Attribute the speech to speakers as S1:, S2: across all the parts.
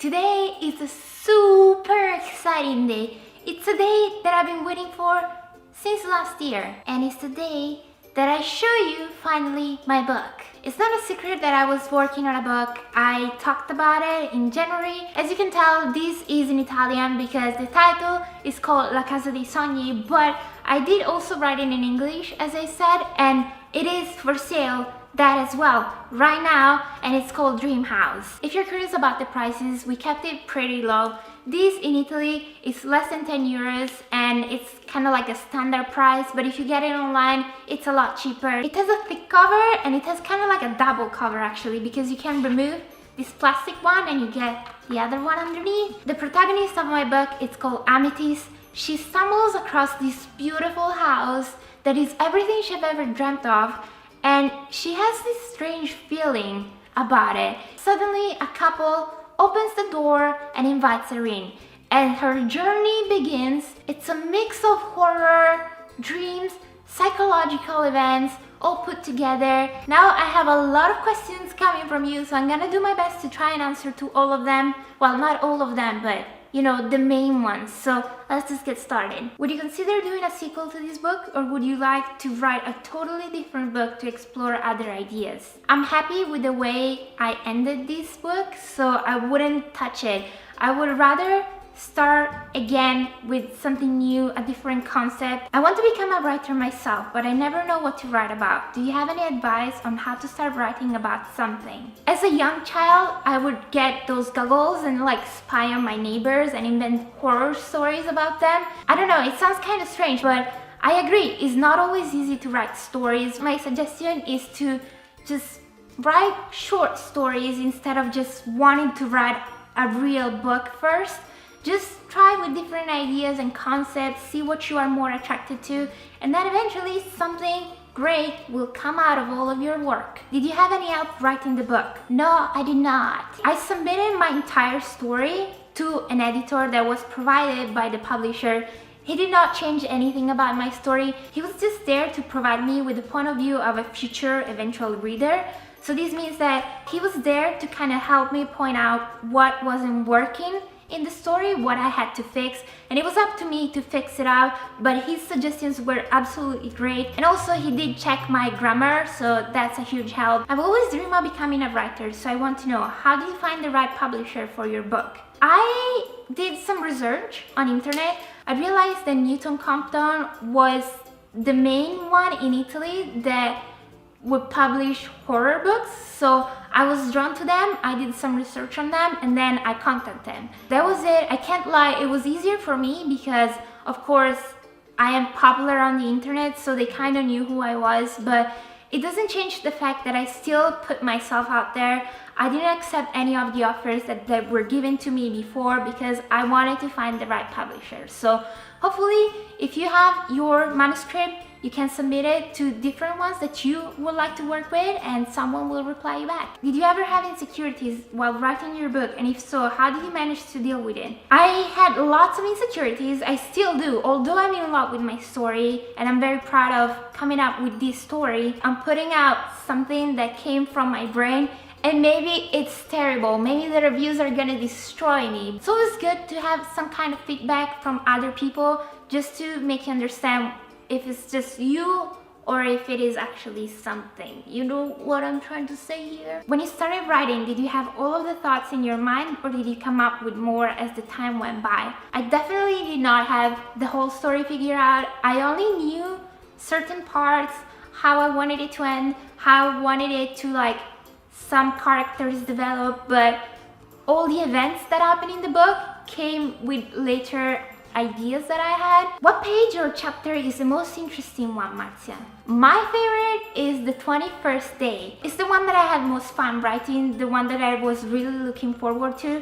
S1: Today is a super exciting day. It's a day that I've been waiting for since last year, and it's the day that I show you finally my book. It's not a secret that I was working on a book. I talked about it in January. As you can tell, this is in Italian because the title is called La Casa dei Sogni, but I did also write it in English, as I said, and it is for sale, that as well, right now, and it's called Дрим Хаус. If you're curious about the prices, we kept it pretty low. This in Italy is less than 10 euros and it's kind of like a standard price, but if you get it online, it's a lot cheaper. It has a thick cover and it has kind of like a double cover actually, because you can remove this plastic one and you get the other one underneath. The protagonist of my book, it's called Amethyst. She stumbles across this beautiful house that is everything she's ever dreamt of, and she has this strange feeling about it. Suddenly, a couple opens the door and invites her in, and her journey begins. It's a mix of horror, dreams, psychological events, all put together. Now I have a lot of questions coming from you, so I'm gonna do my best to try and answer to all of them. Well, not all of them, but you know, the main ones. So let's just get started. Would you consider doing a sequel to this book, or would you like to write a totally different book to explore other ideas? I'm happy with the way I ended this book, so I wouldn't touch it. I would rather start again with something new, a different concept. I want to become a writer myself, but I never know what to write about. Do you have any advice on how to start writing about something? As a young child, I would get those goggles and like spy on my neighbors and invent horror stories about them. I don't know, it sounds kind of strange, but I agree, it's not always easy to write stories. My suggestion is to just write short stories instead of just wanting to write a real book first. Just try with different ideas and concepts, see what you are more attracted to, and then eventually something great will come out of all of your work. Did you have any help writing the book? No, I did not. I submitted my entire story to an editor that was provided by the publisher. He did not change anything about my story. He was just there to provide me with the point of view of a future eventual reader. So this means that he was there to kind of help me point out what wasn't working in the story, what I had to fix, and it was up to me to fix it out, but his suggestions were absolutely great. And also he did check my grammar, so that's a huge help. I've always dreamed of becoming a writer, so I want to know, how do you find the right publisher for your book? I did some research on internet. I realized that Newton Compton was the main one in Italy that would publish horror books, so I was drawn to them. I did some research on them and then I contacted them. That was it. I can't lie, it was easier for me because of course I am popular on the internet, so they kind of knew who I was, but it doesn't change the fact that I still put myself out there. I didn't accept any of the offers that were given to me before because I wanted to find the right publisher. So hopefully if you have your manuscript, you can submit it to different ones that you would like to work with and someone will reply you back. Did you ever have insecurities while writing your book? And if so, how did you manage to deal with it? I had lots of insecurities. I still do. Although I'm in love with my story and I'm very proud of coming up with this story, I'm putting out something that came from my brain, and maybe it's terrible. Maybe the reviews are gonna destroy me. So it's good to have some kind of feedback from other people just to make you understand if it's just you or if it is actually something. You know what I'm trying to say here? When you started writing, did you have all of the thoughts in your mind, or did you come up with more as the time went by? I definitely did not have the whole story figured out. I only knew certain parts, how I wanted it to end, how I wanted it to like some characters develop, but all the events that happened in the book came with later ideas that I had. What page or chapter is the most interesting one, Marzia? My favorite is the 21st day. It's the one that I had most fun writing, the one that I was really looking forward to,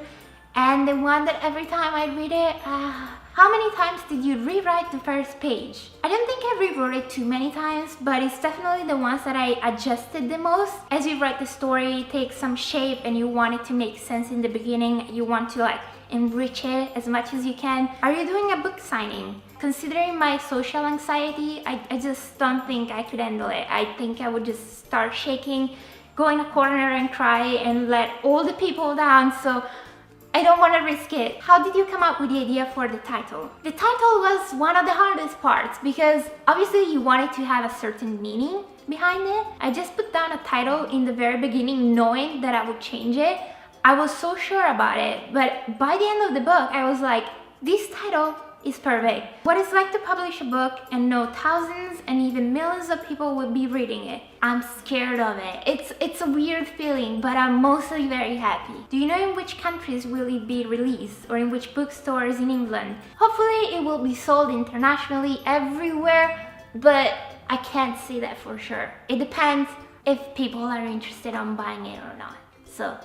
S1: and the one that every time I read it, how many times did you rewrite the first page? I don't think I rewrote it too many times, but it's definitely the ones that I adjusted the most. As you write the story, it takes some shape and you want it to make sense in the beginning. You want to like enrich it as much as you can. Are you doing a book signing? Considering my social anxiety, I just don't think I could handle it. I think I would just start shaking, go in a corner and cry and let all the people down. So I don't want to risk it. How did you come up with the idea for the title? The title was one of the hardest parts because obviously you wanted to have a certain meaning behind it. I just put down a title in the very beginning knowing that I would change it. I was so sure about it, but by the end of the book, I was like, this title is perfect. What it's like to publish a book and know thousands and even millions of people will be reading it. I'm scared of it. It's a weird feeling, but I'm mostly very happy. Do you know in which countries will it be released or in which bookstores in England? Hopefully it will be sold internationally everywhere, but I can't say that for sure. It depends if people are interested on buying it or not. So,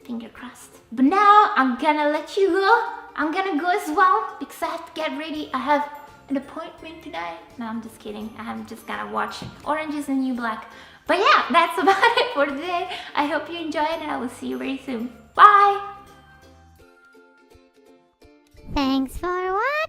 S1: finger crossed. But now I'm gonna let you go. I'm gonna go as well because I have to get ready. I have an appointment tonight. No, I'm just kidding. I'm just gonna watch Orange is the New Black. But yeah, that's about it for today. I hope you enjoyed and I will see you very soon. Bye!
S2: Thanks for watching.